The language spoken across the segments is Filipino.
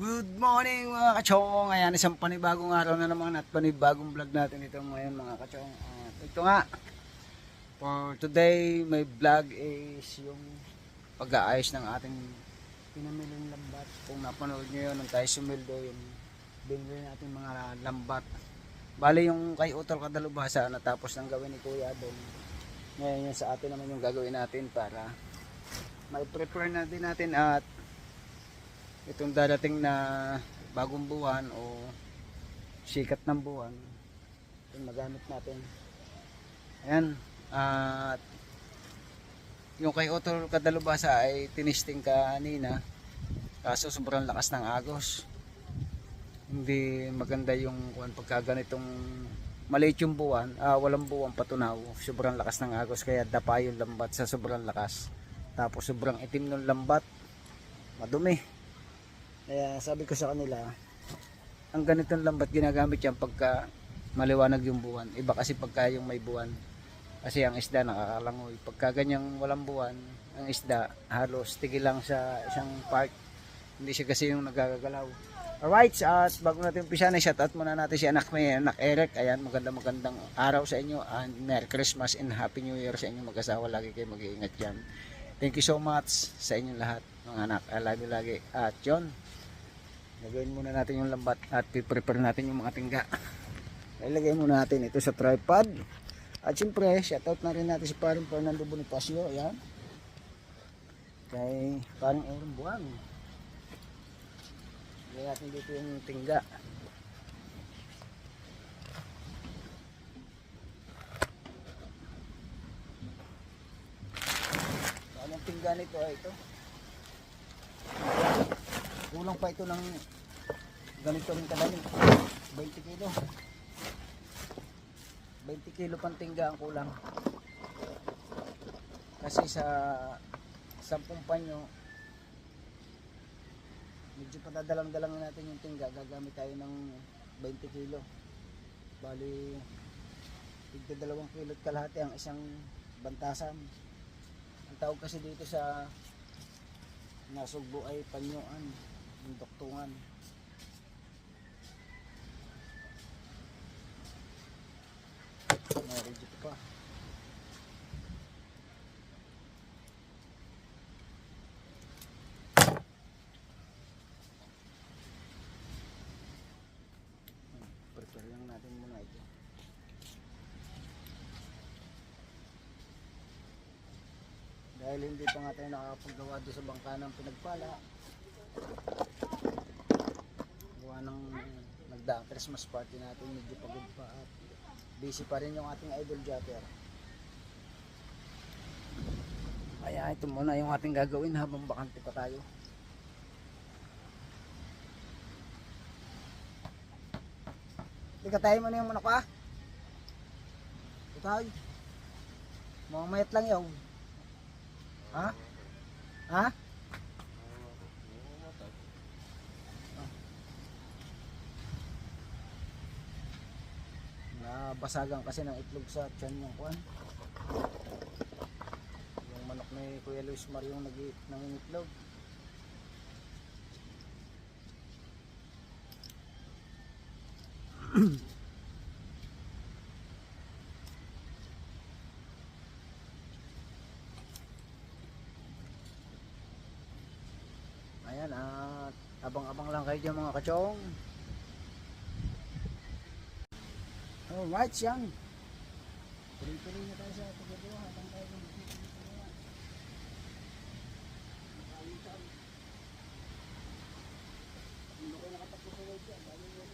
Good morning mga kachong. Ayan, isang panibagong araw na naman at panibagong vlog natin ito ngayon mga kachong. Ito nga, for today may vlog is yung pag-aayos ng ating pinamiling lambat. Kung napanood nyo yun, nung tayo sumildo yung binili natin mga lambat. Bali yung kay Utol Kadalubhasa natapos ng gawin ni Kuya Dong. Ngayon yun sa atin naman yung gagawin natin para may prepare na din natin at itong darating na bagong buwan o sikat ng buwan yung magamit natin. Ayan, at yung kay Utol Kadalubhasa ay tinisting kanina kaso sobrang lakas ng agos, hindi maganda yung pagka ganitong maliit yung buwan, walang buwan patunaw, sobrang lakas ng agos kaya dapa yung lambat sa sobrang lakas, tapos sobrang itim ng lambat, madumi. Kaya sabi ko sa kanila, ang ganitong lambat ginagamit yan pagka maliwanag yung buwan. Iba kasi pagka yung may buwan, kasi ang isda nakakalangoy. Pagka ganyang walang buwan, ang isda halos tigil lang sa isang part, hindi siya kasi yung nagagalaw. Alright, at bago natin umpisa na, shoutout muna natin si anak Eric. Ayan, magandang araw sa inyo and Merry Christmas and Happy New Year sa inyo mag-asawa. Lagi kayo mag-iingat dyan. Thank you so much sa inyong lahat mga anak. I love you lagi. At yun, lagyan muna natin yung lambat at prepare natin yung mga tingga. Ilagay muna natin ito sa tripod. At siyempre, shoutout na rin natin si paring Fernando Bonifacio. Ayan, kay paring Aaron Buwan. Ilagay natin dito yung tingga. Ang tingga nito ay ito. Kulang pa ito ng ganito rin kadami. 20 kilo. 20 kilo pang tingga ang kulang. Kasi sa 10 panyo, medyo patadalang-dalang natin yung tingga. Gagamit tayo ng 20 kilo. Bali, tigda 2 kilo at kalahati ang isang bantasan. Ang tawag kasi dito sa nasugbo ay panyoan, yung doktungan. Narigit pa. Prepare lang natin muna ito. Dahil hindi pa nga tayo nakakapagawa doon sa bangka ng pinagpala, gawa ng nagdaang Christmas party natin, medyo pagod pa at busy pa rin yung ating idol jumper. Kaya ito muna yung ating gagawin habang bakante pa tayo. Tayo mo na yung manok ha. Ito tayo. Mamayat lang yun. Ha? Ha? Nabasagan kasi ng itlog sa tiyan yung kuwan. Yung manok ni Kuya Luis Mario yung nangingitlog. Ayan, at abang-abang lang kayo dyan mga kachong. Alright, yan. Tuloy-tuloy na tayo sa pagkagawa habang tayo magpipilihan. Nakalitan. Hindi ko nakapagpapawag dyan. Dahil yung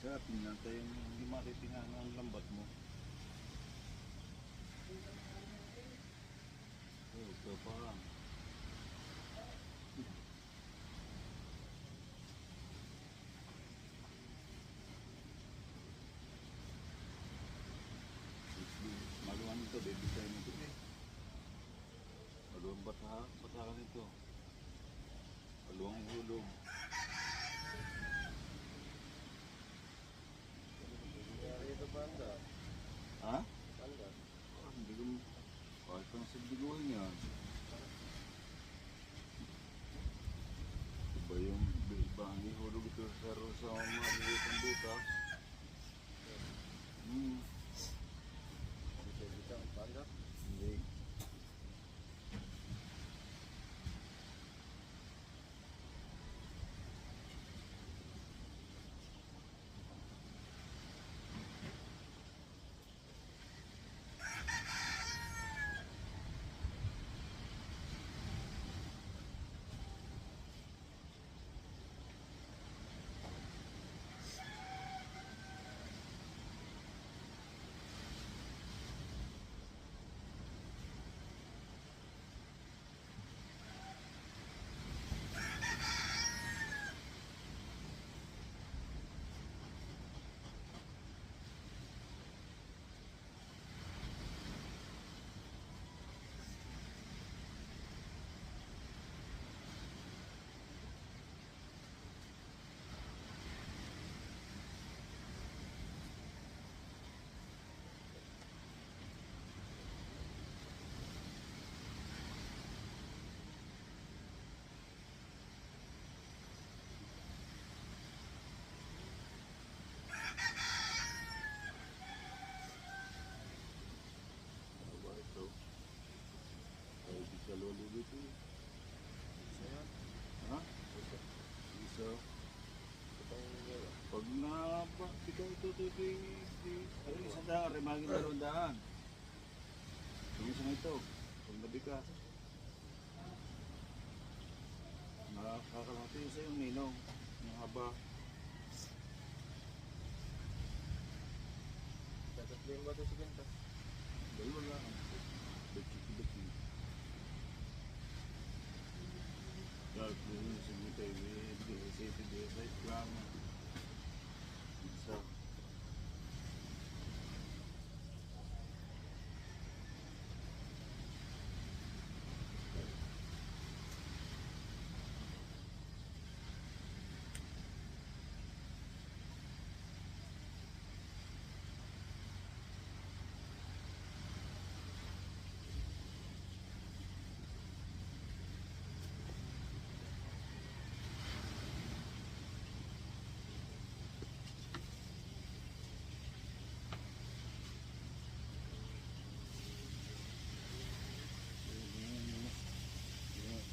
sarap niya tayo hindi matitingan ang lambat mo. Ito pa. Maluwan ito, baby tayo nito eh. Maluwan batakan ito. Maluwang hulog. Nasa biguan yan. Iba yung iba ang ihulog ito sa mga lilitan butas. Hindi. Ano ba ito? Ay, di ka lolo dito. Ha? Isa. Pag na ba, ikaw ito ano yung isang daan, remagin 200. Yung isang ito, pag nabikas. Nakakalati sa yung ninong, yung haba. Tatatliin ba ito si Genta? Dalawa lang. Beki. Dahil kung yung sigutay, may safety device lang. Isa.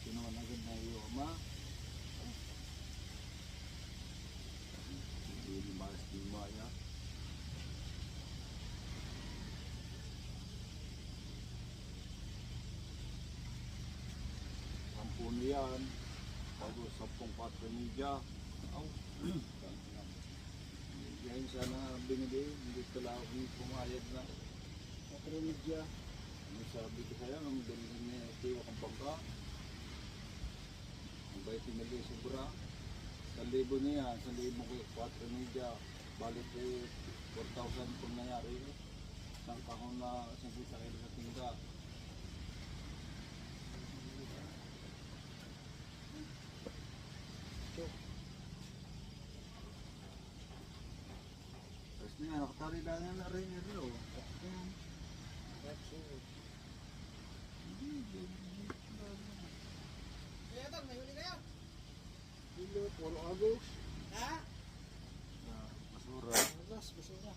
Kinuha agad na iyo, ama. Hindi lumayas di maya. Sampun yan. Bago 10 patronidya. Yan sana binili. Hindi pala ako pumayag na patronidya. Ano sabi ko kaya, nung bilhin niya ito ang bangka. Ang bait pinili sobra. 1,000 niya, 1,000 ko 4 media. Balik 4,000 kung nangyari. Isang kahon na 1 kilo sa tingga. Tapos niya, nakatali lang yan na rin yan. Yan. Kaya ito, may huli kayo? Hindi, puro agos. Ha? Basura. Agas, basura.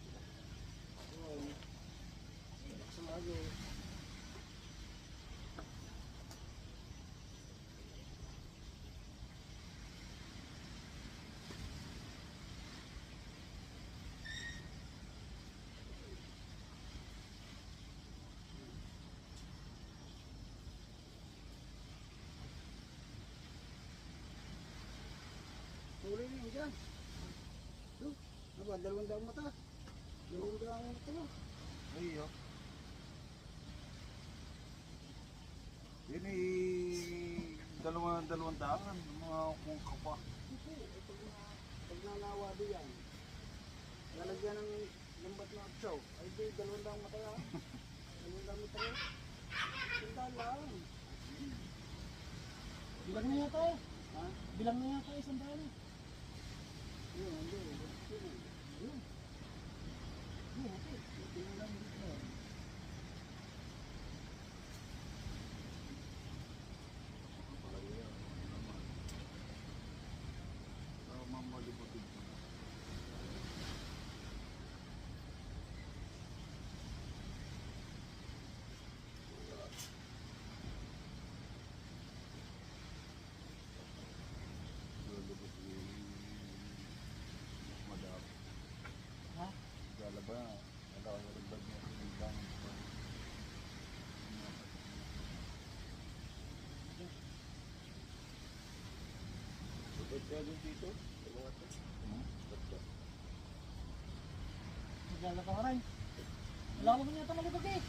Sa agos. Huli niyo dyan. Doon. Aba, 200 mata. 200 mata. Ay, oh. Yan ay dalawang daan. Mga kung kapa. Ito, pag nanawa di yan. Lalagyan ng lambat na atsaw. Ay di, 200 mata yan. 200 mata yan. Sandal lang. Bilang na yata eh. Ha? Bilang na yata isang daan eh. Yun, hindi. Yun. Yun, okay. Tingnan lang dito. din dito. Maglalaka ka rin. Wala mo niya ito malibag eh.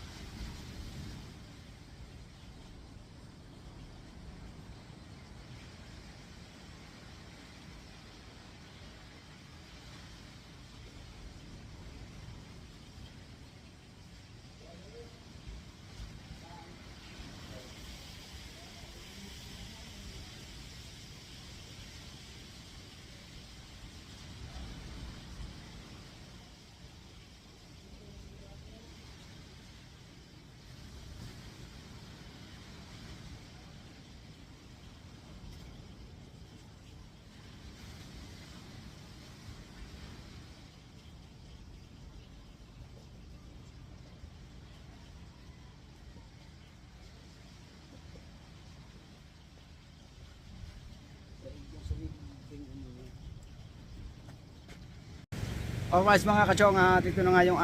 Alright mga kachong, at ito na nga yung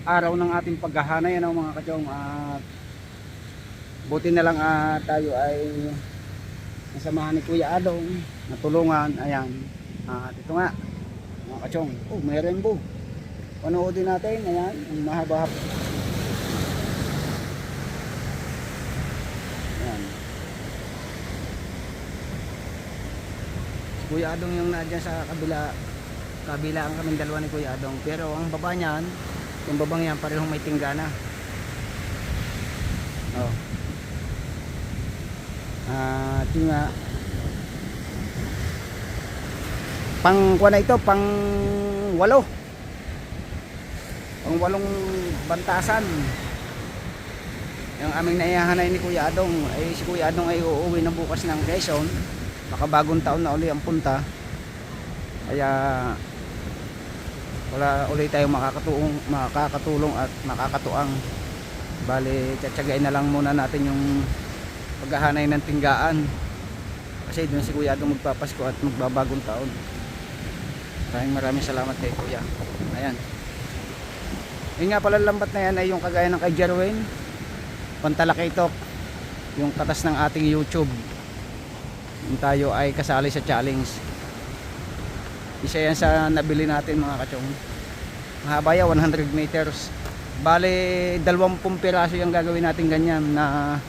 araw ng ating paghahanay mga kachong, at buti na lang tayo ay nasamahan ni Kuya Adong, natulungan, ayan, at ito nga mga kachong, may rainbow, panoodin natin, ayan, ang mahaba-haba, ayan, si Kuya Adong yung nadyan sa kabilaan kaming dalawa ni Kuya Adong, pero ang baba niyan, yung babang yan parehong may tinggana. At yun nga, pang kuha na ito, pang walong bantasan yung aming naihahanay ni Kuya Adong. Ay si Kuya Adong ay uuwi na bukas ng Quezon, baka bagong taon na uli ang punta, kaya wala ulit tayong makakatulong at makakatuang. Bali tsatsagain na lang muna natin yung paghahanay ng tinggaan, kasi doon si Kuya Adong magpapasko at magbabagong taon. Maraming salamat kay Kuya. Ayan, yun nga pala, lambat na yan ay yung kagaya ng kay Jerwin Pantalakitok, yung katas ng ating YouTube, yung tayo ay kasali sa challenge. Isa yan sa nabili natin mga kachong. Mahaba yan, 100 meters. Bali 20 piraso yung gagawin natin ganyan na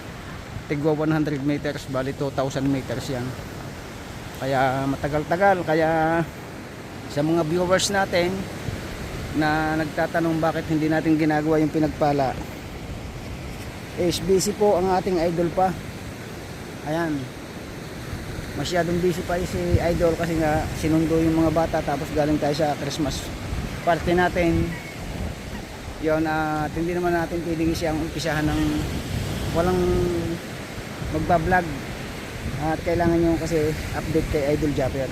tigwa 100 meters. Bali 2,000 meters yan. Kaya matagal-tagal. Kaya sa mga viewers natin na nagtatanong bakit hindi natin ginagawa yung pinagpala, busy po ang ating idol pa. Ayan, masyadong busy pa si idol kasi nga sinundo yung mga bata, tapos galing tayo sa Christmas party natin yun, at hindi naman natin pwedeng siyang umpisahan ng walang magbablog, at kailangan nyo kasi update kay Idol Japper.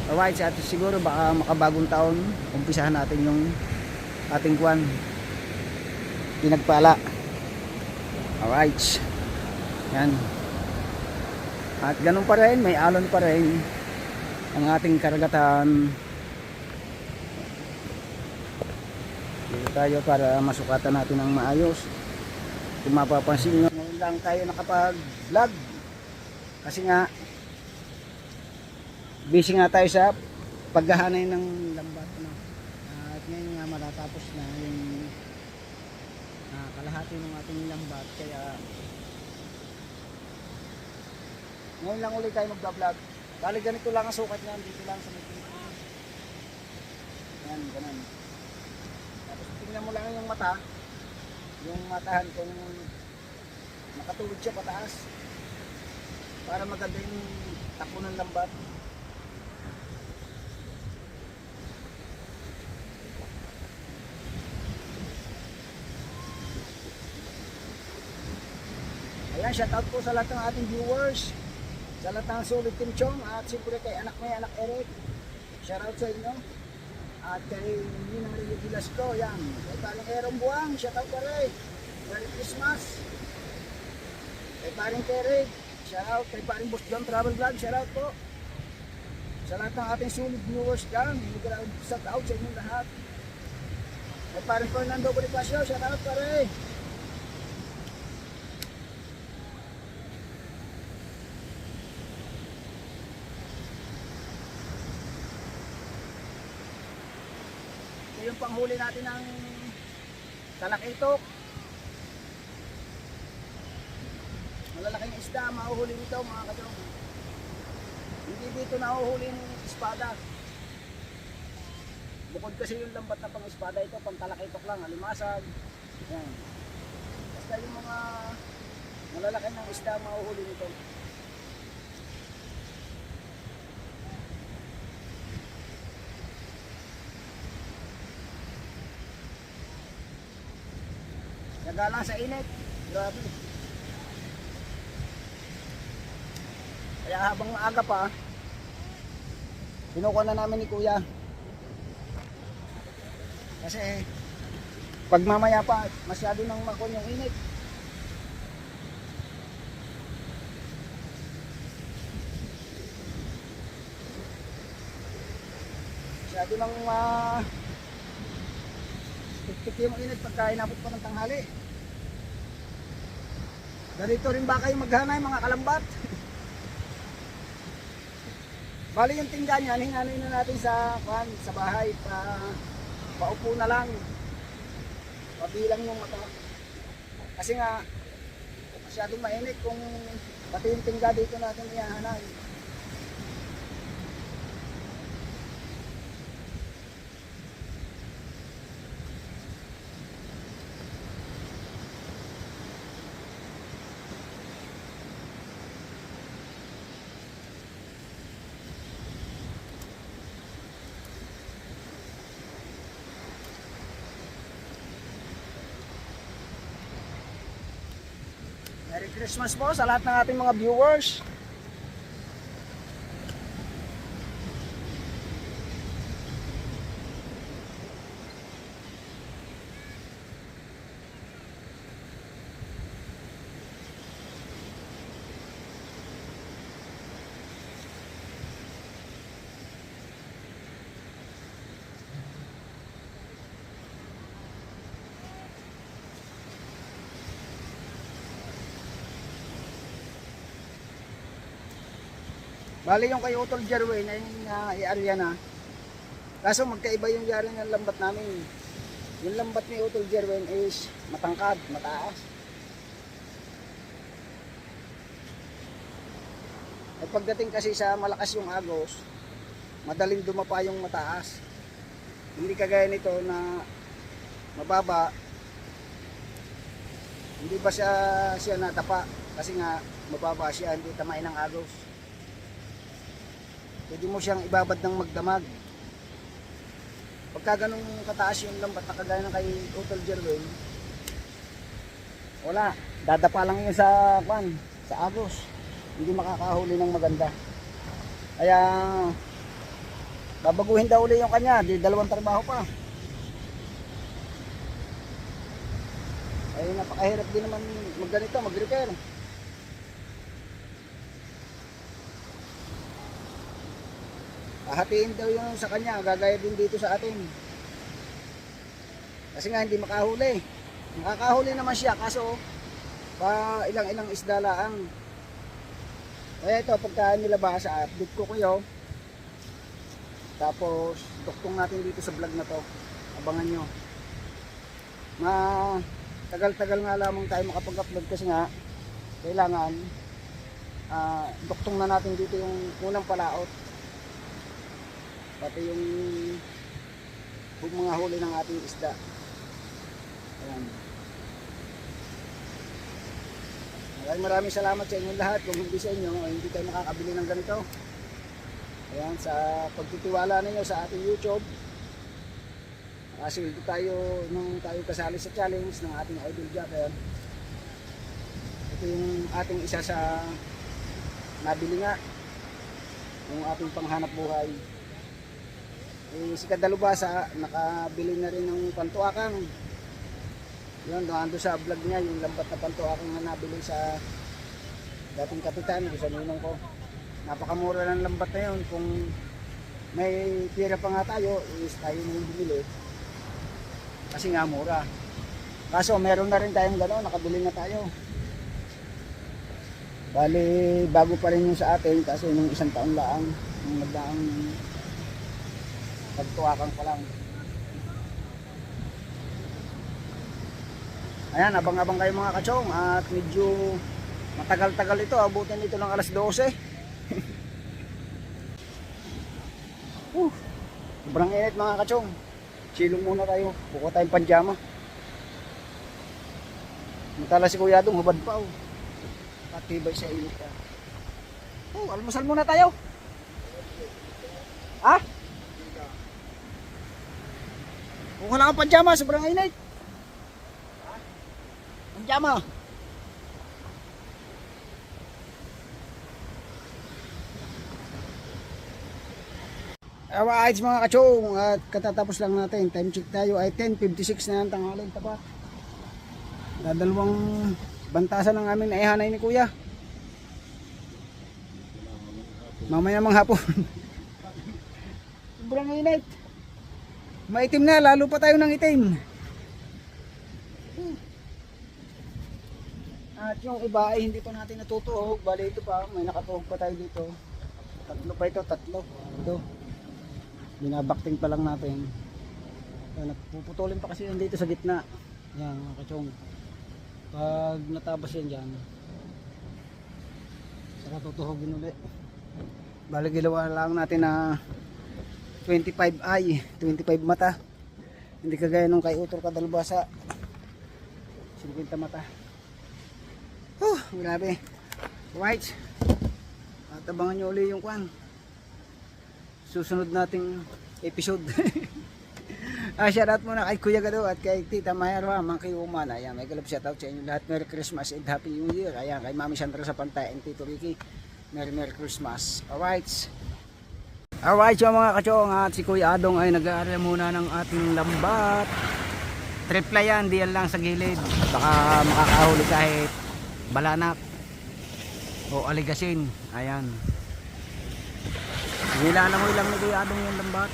Alright, at siguro baka makabagong taon umpisahan natin yung ating kwan pinagpala. Alright, yan. At ganun pa rin, may alon pa rin ang ating karagatan. Dito tayo para masukatan natin ng maayos. Kung mapapansin nyo, ngayon lang tayo nakapag-vlog. Kasi nga, busy nga tayo sa paghahanay ng lambat. At ngayon nga matatapos na yung kalahati ng ating lambat. Kaya ngayon lang ulit tayo magbablog. Bali ganito lang ang sukat niyan, dito lang sa may Pilipinas. Yan, ganun. Tapos tingnan mo lang yung mata. Yung matahan kung nakatuwid siya pataas. Para maganda yung takbo ng lambat. Ayan, shoutout po sa lahat ng ating viewers. Sa lahat ng Solid Team Chong, at siyempre kay anak Eric, shoutout sa inyo. At kay Ninang Rilly Velasco, yan. Kay Paring Erong Buwang, shoutout ka rin. Merry Christmas. Kay Paring Terry, shoutout. Kay Paring Boss John Travel Vlog, shoutout po. Sa lahat ng ating Solid viewers dyan, shoutout sa inyong lahat. Kay Paring Fernando Bonifacio, shoutout ka rin. panghuli natin ng talakitok. Malalaking isda, mahuhuli nito mga kachong. Hindi dito nahuhuli ng espada. Bukod kasi yung lambat na pang espada ito, pang talakitok lang, alimasag. Yan. Basta yung mga malalaki ng isda mahuhuli nito. Nagala sa init. Grabe. Kaya habang maaga pa, kinukuha na namin ni Kuya. Kasi pag mamaya pa, masyado nang makon yung init. Masyado nang tiktik yung init pagka inabot pa ng tanghali. Ganito rin ba kayo maghanay mga kalambat? Bali yung tingga niyan, hinanoy na natin sa bahay, paupo na lang. Pabilang yung mata. Kasi nga, masyadong mainit kung pati yung tingga dito natin ihahanay. Merry Christmas po sa lahat ng ating mga viewers. Bali yung kay Utol Jerwin ay i-area na. Kaso magkaiba yung yari ng lambat namin. Yung lambat ni Utol Jerwin is matangkad, mataas. At pagdating kasi sa malakas yung agos, madaling dumapa yung mataas. Hindi kagaya nito na mababa. Hindi ba siya natapa? Kasi nga mababa siya, hindi tamain ng agos. Pwede mo siyang ibabad ng magdamag. Pagka ganun kataas yung lambat na kagaya ng kay Utol Jerwin, wala, dadapa lang yun sa agos. Hindi makakahuli ng maganda. Kaya babaguhin daw uli yung kanya, di dalawang trabaho pa. Ay napakahirap din naman magganito, mag-repair. Hahatiin daw yung sa kanya, gagaya din dito sa atin. Kasi nga hindi makahuli. Makakahuli naman siya, kaso pa ilang isda laang. Kaya ito, pagka nilabas, update ko kayo. Tapos, duktong natin dito sa vlog na to. Abangan nyo. Tagal-tagal nga lamang tayo makapag-upload kasi nga, kailangan duktong na natin dito yung unang palaot. Pati yung mga huli ng ating isda. Ayan. Maraming salamat sa inyong lahat. Kung hindi sa inyo, hindi tayo nakakabili ng ganito. Ayan, sa pagtitiwala ninyo sa ating YouTube. Kasi ito tayo, nung tayo kasali sa challenge ng ating Idol Jack. Ayan. Ito yung ating isa sa nabili nga. Yung ating panghanap buhay. Si Kadalubasa, nakabili na rin ng pantuakang. Yun, doon sa vlog niya, yung lambat na pantuakang na nabili sa dating kapitan, sa ninong ko. Napakamura ng lambat na yun. Kung may pira pa nga tayo, is tayo na yung bumili. Kasi nga mura. Kaso meron na rin tayong gano'n, nakabili na tayo. Bali, bago pa rin yung sa atin, kasi nung isang taon lang, nung nagdaang pagtuwakan pa lang. Ayan, abang-abang kayo mga kachong at medyo matagal-tagal ito, abutin ito ng alas 12. Sobrang init mga kachong. Silong muna tayo, buko tayong panjama. Mutala si Kuya Dong, hubad pa oh. Patibay sa init ka. Almusal muna tayo. Ha? Kung wala kang panjama, sobrang init. Panjama. Alright mga kachong, at katatapos lang natin, time check tayo ay 10:56 na ang tanghaling tapat. Dadalawang bantasan ng aming naihanay ni Kuya. Mamaya mga hapon. Sobrang init. Maitim na, lalo pa tayo ng itim. At yung iba ay hindi pa natin natutuhog. Bali ito pa, may nakatuhog pa tayo dito. Tatlo pa ito, tatlo. Ito. Binabakting pa lang natin. Puputulin pa kasi yan dito sa gitna. Yan mga kachong. Pag natabas yan dyan, saka tutuhogin ulit. Bali gilawa lang natin na 25 eye, 25 mata. Hindi kagaya nung kay Utol Kadalbasa 50 mata. Grabe. Right. At abangan nyo ulit yung kwan susunod nating episode. Shoutout muna kay Kuya Gado at kay Tita Mayarwa, Monkey Woman. Ayan, may galap shoutout sa inyo lahat. Merry Christmas and Happy New Year. Ayan, kay Mami Sandra sa Pantay and Tito Ricky, Merry Christmas. Alright yung mga kachong, at si Kuya Adong ay nag-aaral muna ng ating lambat. Tripla yan, di yan lang sa gilid. Baka makakahuli kahit balanak o aligasin. Ayan, nilalang mo lang ni Kuya Adong yung lambat.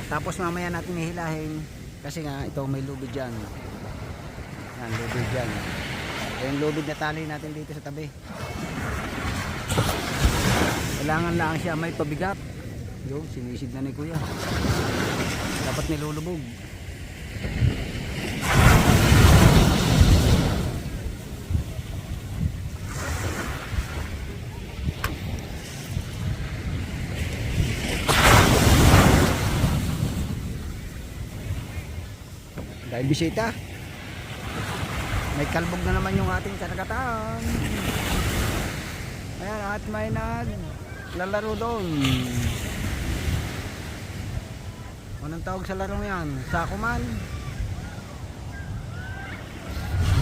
Tapos mamaya natin hihilahin kasi nga ito may lubid dyan. Yan, lubid dyan. Yung lubid na tali natin dito sa tabi, kailangan lang siya may pabigat. Yung sinisid na ni Kuya, dapat nilulubog. Dahil bisita, may kalbog na naman yung ating karagatan. Ayan, at may naglalaro doon. Anong tawag sa larong yan? Sakuman?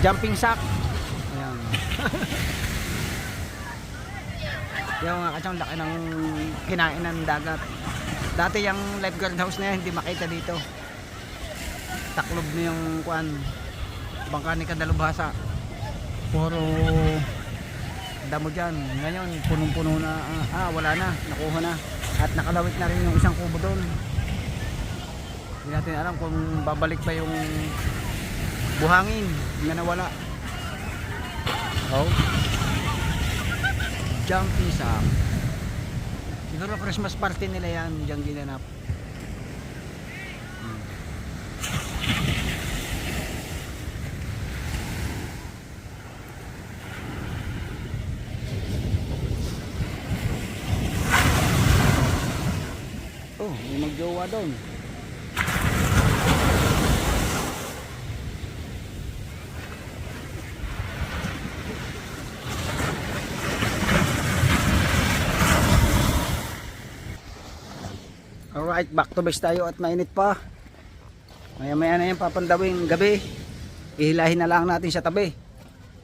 Jumping sack? Ayan. Yung nga kasyang laki ng kinain ng dagat. Dati yung lifeguard house na yan, hindi makita dito. Taklob na yung kuan, bangka ni Kadalubhasa, puro damo dyan. Ngayon punong-puno na, wala na, nakuha na at nakalawit na rin yung isang kubo doon. Hindi natin alam kung babalik pa yung buhangin na nawala. Jumping sack, siguro Christmas party nila yan dyan ginanap. May magjowa doon. Alright, back to base tayo at mainit pa. Maya-maya na yan papandawing gabi. Ihilahin na lang natin sa tabi.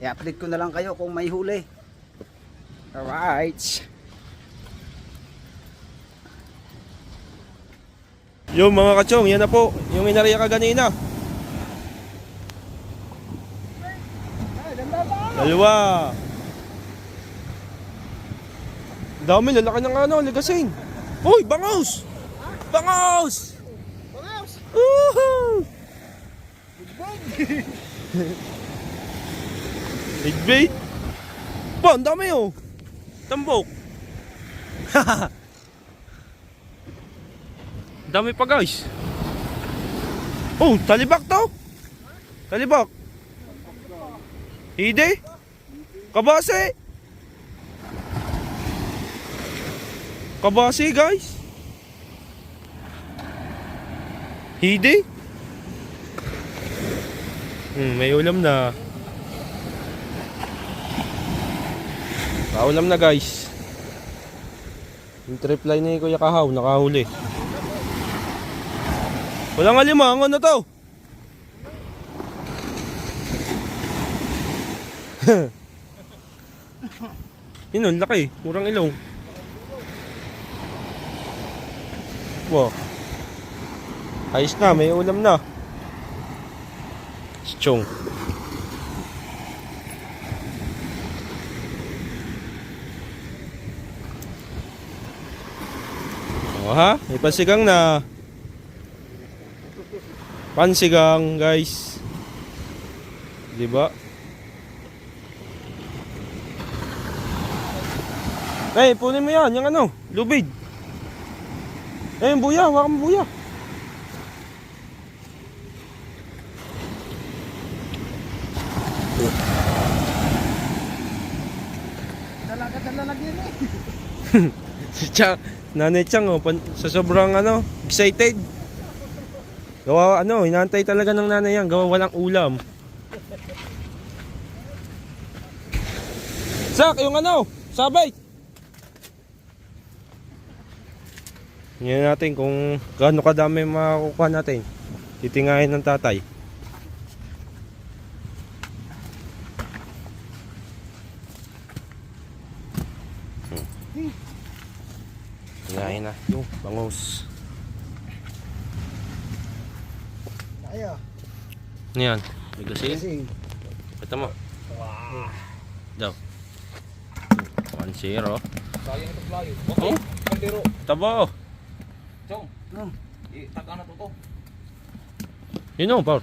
I-update ko na lang kayo kung may huli. Alright. Yung mga kachong, yan na po, yung inariya ka ganina. Dalawa. Dami, lalaki ng ano, ligasin. Uy, bangaws! Bangaws! Bangaws! Woohoo! Big bait. Pa, ang dami oh. Tambok. Dami pa guys. Oh, talibak to. Talibak. Hide. Kabase. Kabase, guys. Hide. May ulam na. Kaulam na, guys. Yung tripline ni Kuya Kahaw, nakahuli. Walang alimango na to. Yun, laki. Murang ilong. Wow. Ayos na, may ulam na. Chong. Oh ha, may pansigang na. Pansigang, guys. Di ba? Eh, punin mo yan, yung ano, lubid. Eh, yung buya, hawakan mo buya. Dalaga yun eh. Si Chang, Nanay Chang, oh, sa sobrang ano, excited. Gawa ano, inaantay talaga ng nanay yan, gawa walang ulam. Sak, yung ano, sabay. Tingnan natin kung gaano kadami makukuha natin. Titingahin ng tatay. Tingahin na yung bangus. Ayo. Ano yan? May gasin? Kasi Ito mo. Daw. 1-0. Sayang itong playo. Oh, Kaldero. tabo. Chong. Taka na to. Yun o, Paul.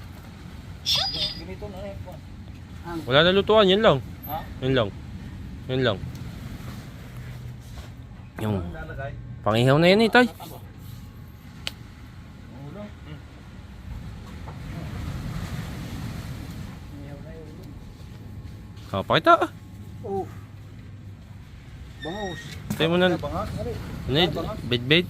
Ganito na rin po. Wala na lutuan, yun lang. Ha? Yun lang. Yun lang. Yung Lalagay. pangihaw na yan eh, tay. Oh, pakita. oh. Bangus. Tayo mo na. Bangas. Ano yun? Bed-bed.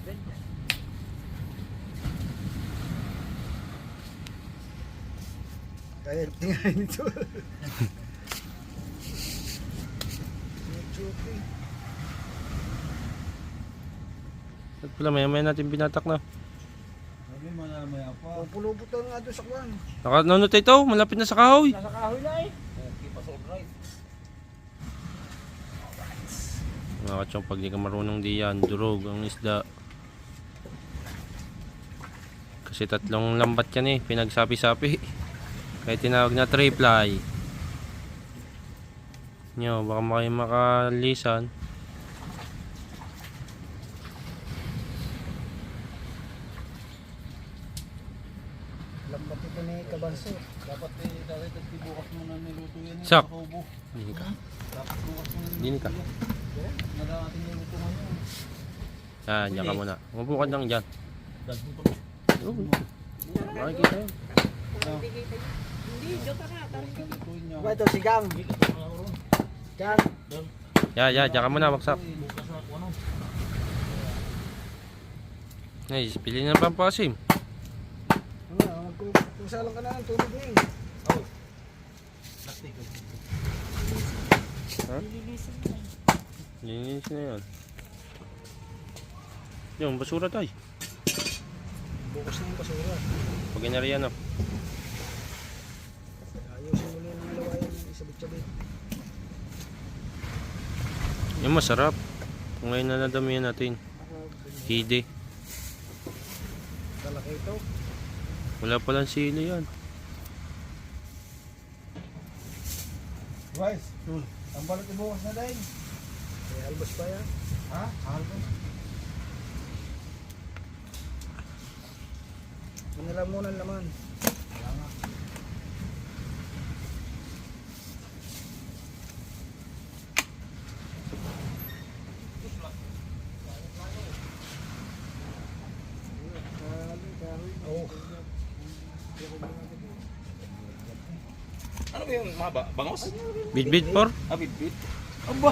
Kaya tingnan ito. At pala, maya-maya natin binatak na. Sabi mo na may apa. Pulubot lang nga doon sa kwan. Nakanunod ito, malapit na sa kahoy. Nasa kahoy na eh. Okay pa sa right. Mga katsong, pag di ka marunong diyan, durog ang isda. Kasi tatlong lambat yan eh, pinagsapi-sapi. Kaya tinawag na triply. Nyo, baka kayo makalisan. Lambat ito ni Kabanso. Dapat dahil bukas mo na niluto yan. Sak. Kaubo. Dini ka. Dapat bukas mo na Dini ka. Nala ating niluto ngayon. Yan, dyan ka muna. Umupo ka lang dyan. Dagpo pa. Makikita yun. Hindi, joke ka. Lutuin niya. Ba ito si Gang? Gang. Yan, dyan ka muna, baksak. Bukas na ako ano. Nice, pili na pampasim. Magkusalang ka na ng tubig eh. Plastic. Ha? Linis na yan. Yung basura tayo. Bukas na yung basura. Pag inariyan na. Ayusin mo na yung lawayan yung isabit-sabit. Yung masarap. Kung ngayon na nadamihan natin. Hide. Talaki ito. Wala palang sili yan. Guys, ang balot ibukas na din. May albas pa yan. Ha? Albas? Maniramunan naman. Oh. Ano ba yung mahaba? Bangos? Bit-bit por. Ah, bit-bit. Aba!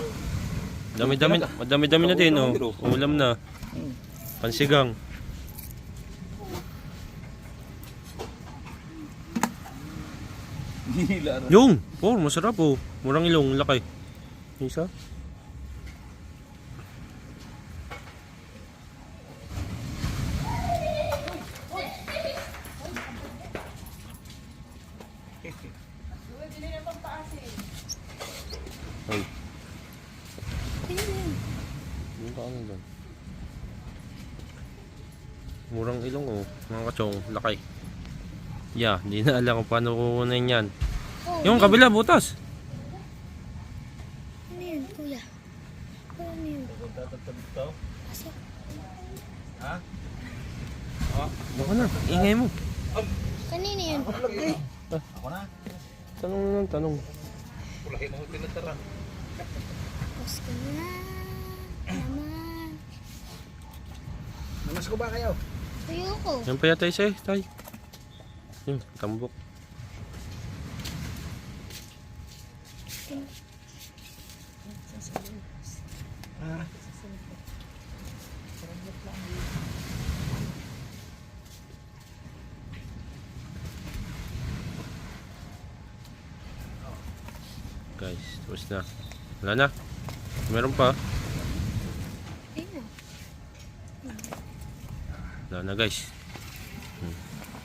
Madami-dami na din, oh. Ulam na. Pansigang. Hila. Yung! Oh, masarap, oh. Murang ilong, laki. Isa? Ay. Yung ka ano doon? Murang ilong, oh. Mga kachong, laki. Yeah, hindi na alam kung paano kukunin yan. Yung kabila, butas. Ano yun, kuya? Ano yun? Pasok. Baka na, ingay mo. Kanina yun. Ako na. Tanong lang, tanong. Pulahin mo tinatara. Tapos ka na. Naman. Namas ko ba kayo? Ayoko. Yan pa yata isa eh, tay. Yung tambok. Guys, tapos na. Wala na. Meron pa. Ayun. Wala na guys.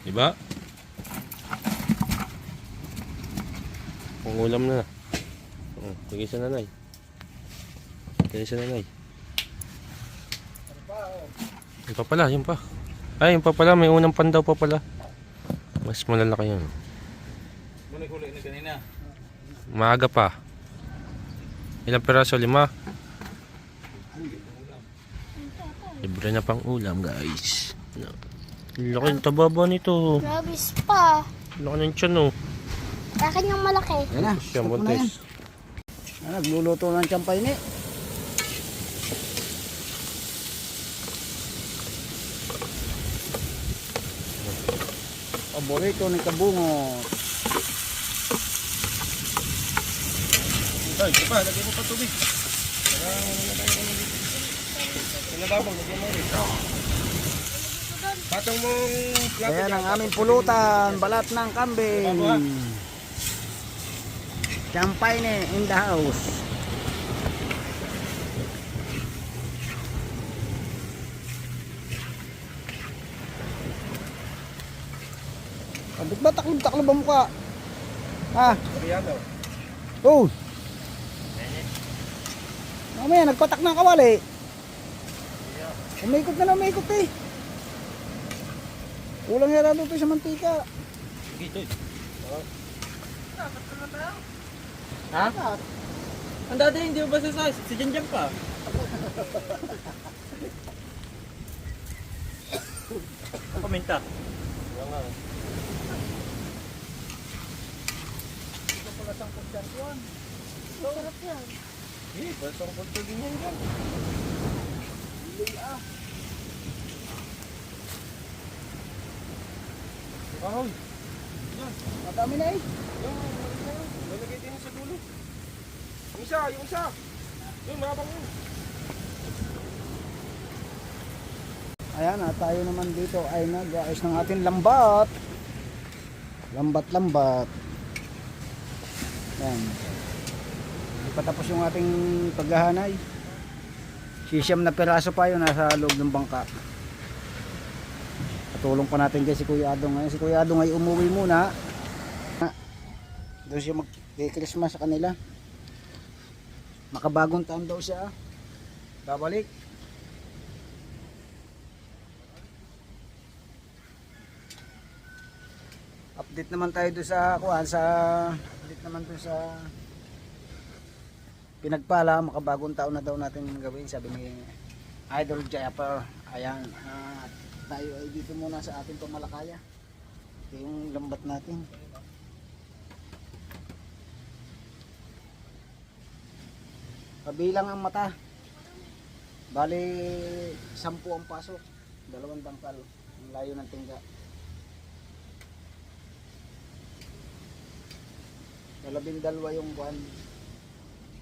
Diba? Ang ulam na. Bigay sa nanay. Bigay sa nanay. Yung pa pala, yung pa. Ay, yung pa pala, may unang pandaw pa pala. Mas malalaki yun. Muna huli na kanina. Maaga pa. Ilang peraso? 5? Libre na pang ulam guys. Laki ng tababa nito. Grabis pa. Laki ng tiyan oh. Akin yung malaki. Yan na. Siya stop mo na yan. buntis. Nagluluto ng tsampay ni. Paborito ni Kabungot. Ay, ito pa, lagyan mo pa tubig. Pinababang, lagyan mo rin. Patong mong plato Ayan dyan. ang aming pulutan. Balat ng kambing. Tsampay ni in the house. Abot ba taklog-taklog ba mukha? Ha? Piano. Oh. Mamaya nagpatak ng kawali. Umikot na umikot eh. Kulang yara doon sa mantika. Dito eh. Ha? Ang dati hindi mo ba sa si Janjan pa? Komenta. Sarap yan. Eh, pasang punto din yan dyan. Kahoy. Madami na eh. Lalagay din sa dulo. Yung isa, yung isa. Yung mabang yun. Ayan at tayo naman dito ay nag-aayos ng ating lambat. Lambat-lambat. Ayan. Hindi pa tapos yung ating paghahanay. Sisiyam na peraso pa yun nasa loob ng bangka. Patulong pa natin kay si Kuya Adong. Ngayon si Kuya Adong ay umuwi muna. Doon siya mag-Christmas sa kanila. Makabagong taon daw siya. Babalik. Update naman tayo doon sa update naman doon sa Pinagpala, makabagong taon na daw natin gawin, sabi ni Idol Japper. Ayan, tayo ay dito muna sa ating Pamalakaya. Ito yung lambat natin. Kabilang ang mata. Bali 10 ang pasok. 2 bangkal. Ang layo ng tingga. Labindalwa yung kuan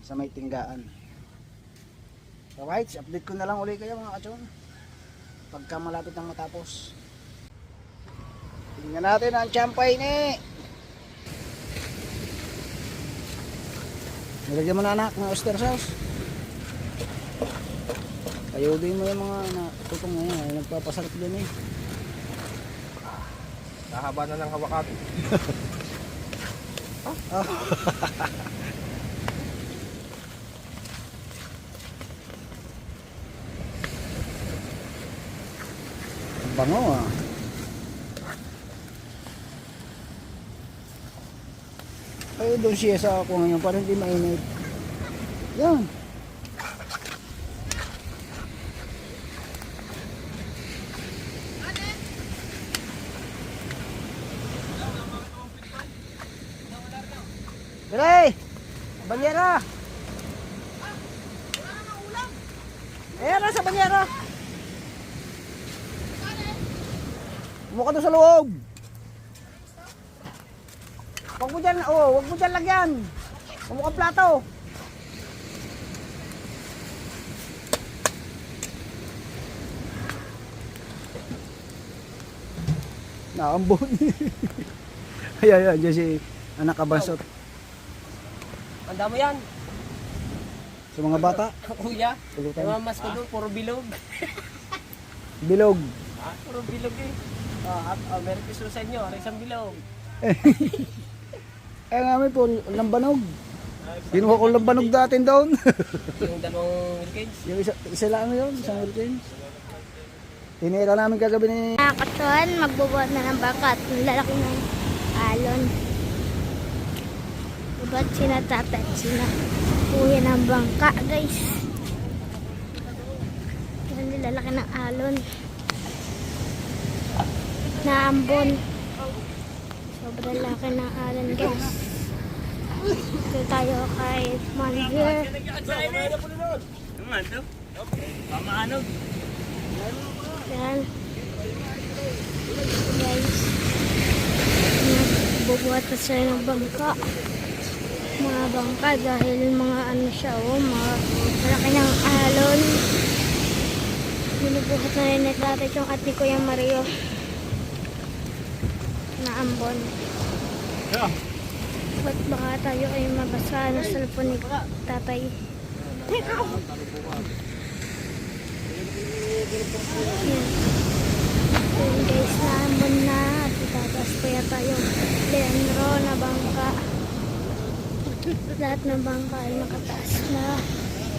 sa may tinggaan. Alright, update ko na lang uli kayo mga kachong. Pagka malapit ang matapos. Tingnan natin ang champay ni. Nilagyan mo na anak ng oyster sauce. Ayodin mo yung mga tutong na yan. Nagpapasarap din eh. Kahaba na ng hawakan. Ang bango ah. Ay, doon siya sa ako ngayon para hindi mainit. Yan. Dere! Banyera! Ayan na sa banyera! Mukha doon sa loob! Huwag mo dyan, huwag mo dyan lagyan! Mukha plato! Naambon! Ayan, dyan si anak kabansot. Ang dami yan. Sa mga bata, Kuya. pulutan. Mamas ko doon, puro bilog. Bilog. Puro bilog eh. Merry Christmas sa inyo. Isang bilog. Eh nga may po, lambanog. Kinuha ko lambanog datin doon. Yung dalawang Wilkins. Yung isa lang yun, isang Wilkins. Tinira namin kagabi ni... Mga kachon, magbubuhat na ng bangka at lalaki ng alon. Ba't sina tatay, sina kuya ng bangka, guys. Yan, nilalaki ng alon. Naambon. Sobrang laki ng alon, guys. Ito tayo kay Manhir. Pamahanog. Yan. Guys. Nagbubuhat na sila ng bangka. Mga bangka dahil mga ano siya, mga malaki ng alon. Binubuhat na rin natin yung at ni Kuya Mario na ambon. Ba't baka tayo ay mabasa na sa cellphone ni tatay? Yan. Yan guys, naambon na at itatas pa yata yung Leandro na bangka. Lahat ng bangka ay nakataas na,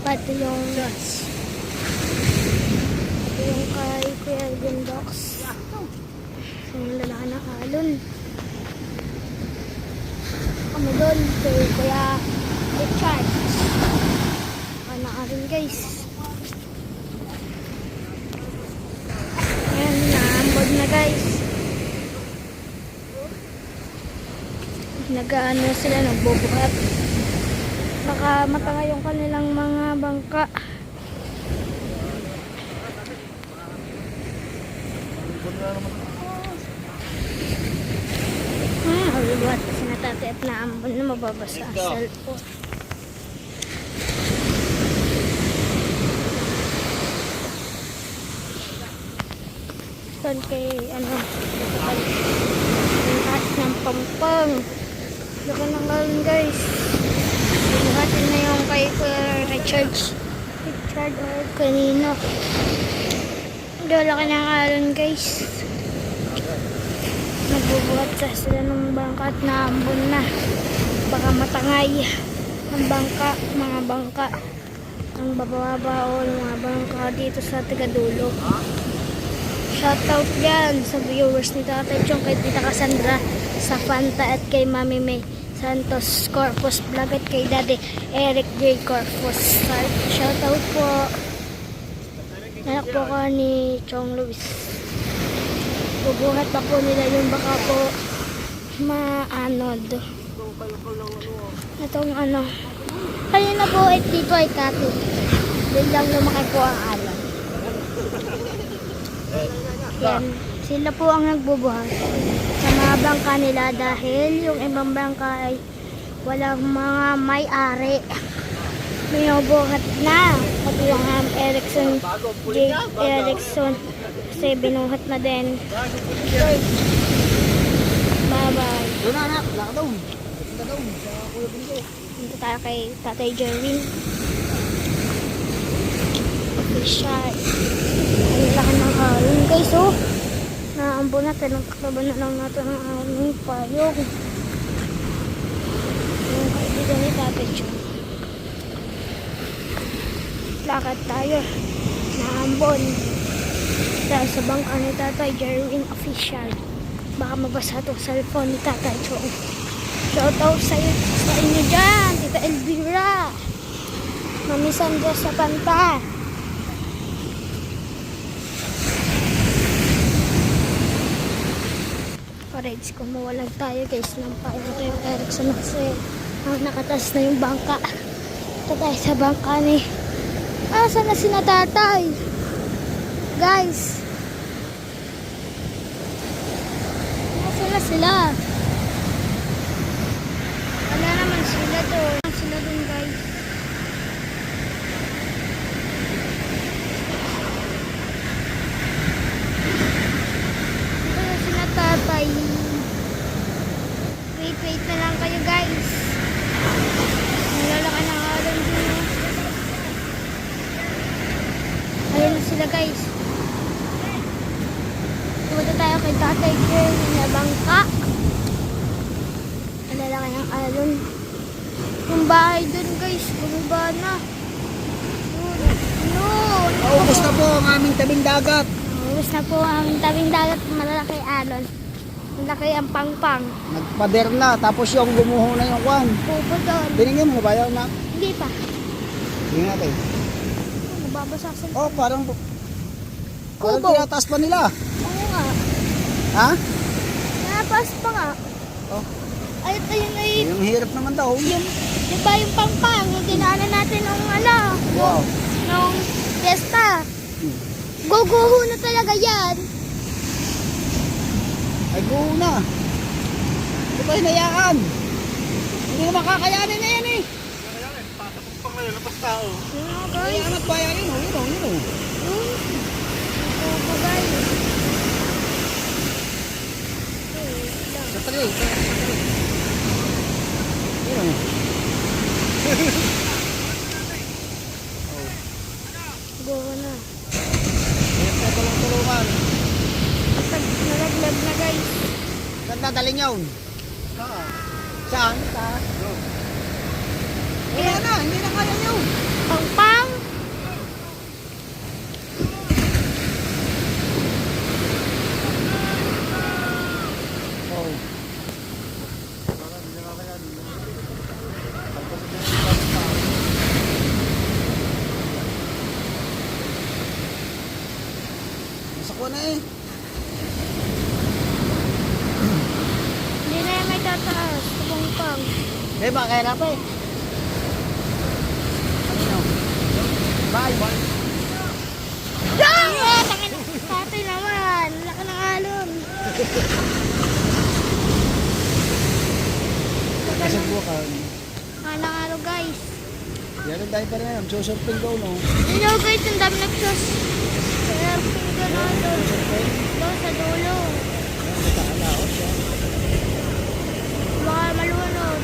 pati yung kay Kuya Gundox. Yung lalaki ng alon. Kami doon kay Kuya Richard. Ano ka rin guys. Ayan, naambod na guys. Nag-ano sila, nagbubuhat. Baka matanga yung kanilang mga bangka. Bubuhat kasi na tatay at naambon na mababasa sa cellphone. Doon kay ano, yung taas ng pampang. Laki ng galon guys. Buhatin na yung kay Richard o kanino. Laki ng galon guys. Nagbubuhat sila ng bangka at naambon na. Baka matangay ang bangka, mga bangka. Ang bababa o mga bangka dito sa Tigadulo. Shoutout yan sa viewers ni Tatay Chong, kay Tita Cassandra sa Fanta at kay Mami May Santos Corpus Vlog at kay Daddy Eric J. Corpus. Shoutout po. Anak po ko ni Chong Luis. Bubuhat pa po nila yung baka po maanod. Itong ano. Kanina po ay dito ay kati. Doon lang lumaki po ang alon. Yan. Sila po ang nagbubuhat sa mga bangka nila dahil yung ibang bangka ay walang mga may-ari. Binubuhat na. Pati yung Erickson, Jake Erickson. Kasi binuhat na din. Bye-bye. Doon na anak, laka doon. Punta doon sa Kuya Bunso. Punta tayo kay Tatay Jerwin. Official. Ang laki ng alon guys, oh. Naambo natin. Nagkakaban na lang natin ang aming payong. Yung kaibigan ni Tatay Jerwin. Lakad tayo. Naambon. Dahil sa bangka ni Tatay Jerwin Official. Baka mabasa itong cellphone ni Tatay Chong. Shoutout sa inyo dyan, Tita Elvira. Mami Sandra sa Panta. Parades ko mawalag tayo guys ng payo tayo Erickson kasi nakatas na yung bangka. Ito tayo sa bangka ni saan na sina Tatay? Guys, nasaan na sila? Wala naman sila doon. Sila doon guys. Ito na sila Tatay. Wait na lang kayo guys. Nalalaki ng alon din. Ayun na sila guys. Pumunta tayo kay Tatay Girl na bangka. Ang lalaki ng alon. Yung bahay dun guys, bumaba na. Yun. Naubos na po ang aming tabing dagat. Ubus na po ang tabing dagat, malalaki alon. Malaki ang pangpang. Nagpader na, tapos yung gumuho na yung kwan. Pupo doon. Binigyan mo ba yun na? Hindi pa. Hindi natin. Nababasa sa Oh, parang Kubo. tinataas pa nila. Oo nga. Ha? Napas pa nga. Oh. Ayun. Yung hirap naman daw. Yung, di ba yung pangpang, yung dinaanan natin nung Wow. nung fiesta. Guguho na talaga yan. Ay, go na. Ito ba hinayaan? Hindi na makakayanin na yan eh. Guys, Anak ba yan? Yun. guguho guys. Sandali. Yun. Guguho na. Ito tulungan. Nalaglag na guys. Saan dadalhin yun? Saan? Wala na, hindi na kaya yun. Pangpang. Oh. Nasa kuha na eh. Hindi na yan may tataas. Pangpang. Eh, baka hirap eh. Bye. Dang! Tatay naman. Laki ng alon. Kasi buwa ka. Anong araw guys. Yan tayo pa rin ngayon. Susurfing ko, no? Hello guys, ang dami nagsos. Kaya pinagano'n doon. Doon sa dulo. Nakakalaot siya. Baka malunod.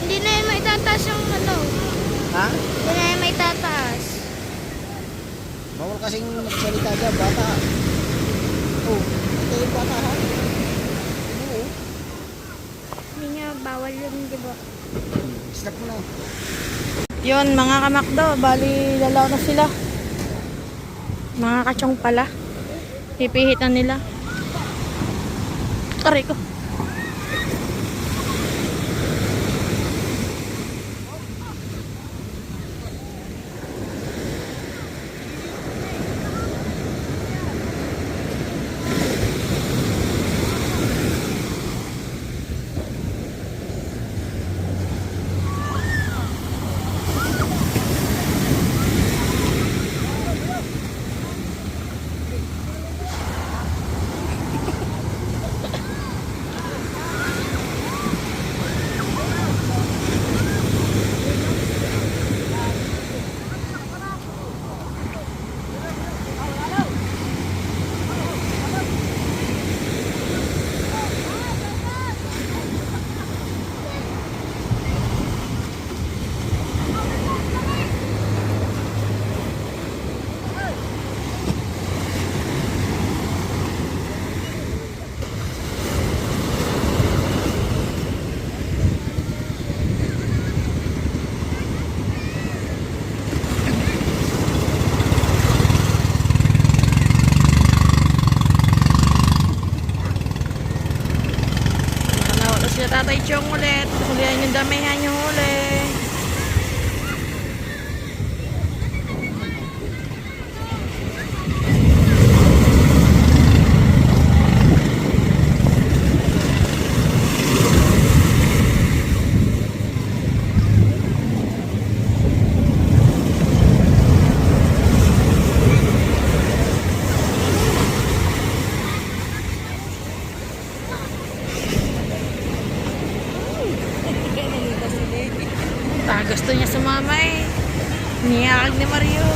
Hindi na yung maitataas yung ano. Ha? Hindi na yung maitataas. Bawal kasing magsalita dyan, bata. Oh, ito yung bata ha? Oo. Hindi niya bawal yun, di ba? Snap mo na. Yun, mga kamakdo, bali lalaw na sila. Mga kachong pala. Pipihit na nila. Aray ko. Chong ulit. Hulihan yung damihan yung huli. Gusto niya sumama eh. Niyakag ni Mario.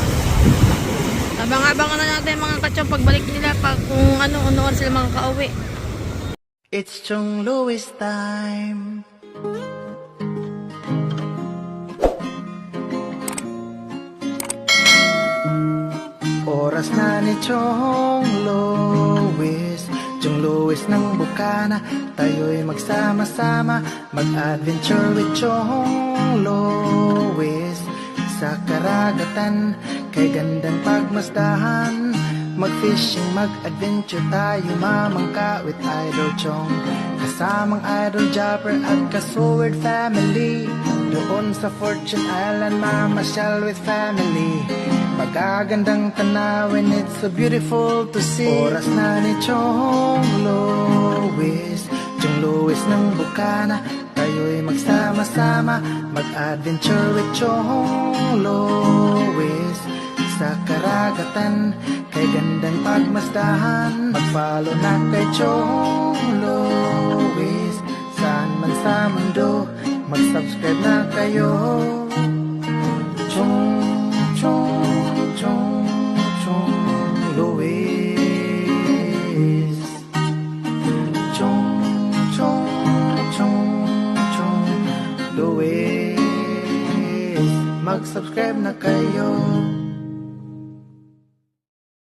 Abang-abangan na natin mga kachong pagbalik nila pag kung ano sila makakauwi. It's Chong Louis time. Oras na ni Chong Louis, Chong Louis ng Bukana. Tayo'y magsama-sama, mag-adventure with Chong Louis. Sa karagatan, kay gandang pagmasdahan, mag-fishing, mag-adventure tayo, mamangka with Idol Chong. Kasamang Idol Jumper at Kasword family. Doon sa Fortune Island, mamasyal with family. Magagandang tanawin, it's so beautiful to see. Oras na ni Chong Louis, Chong Louis ng Bukana. Tayo'y magsama-sama, mag-adventure with Chong Louis. Sa karagatan, kay gandang pagmasdahan, mag-follow na kay Chong Louis. Saan man sa mundo, mag-subscribe na kayo. Chong Louis. Chong Louis. Mag-subscribe na kayo.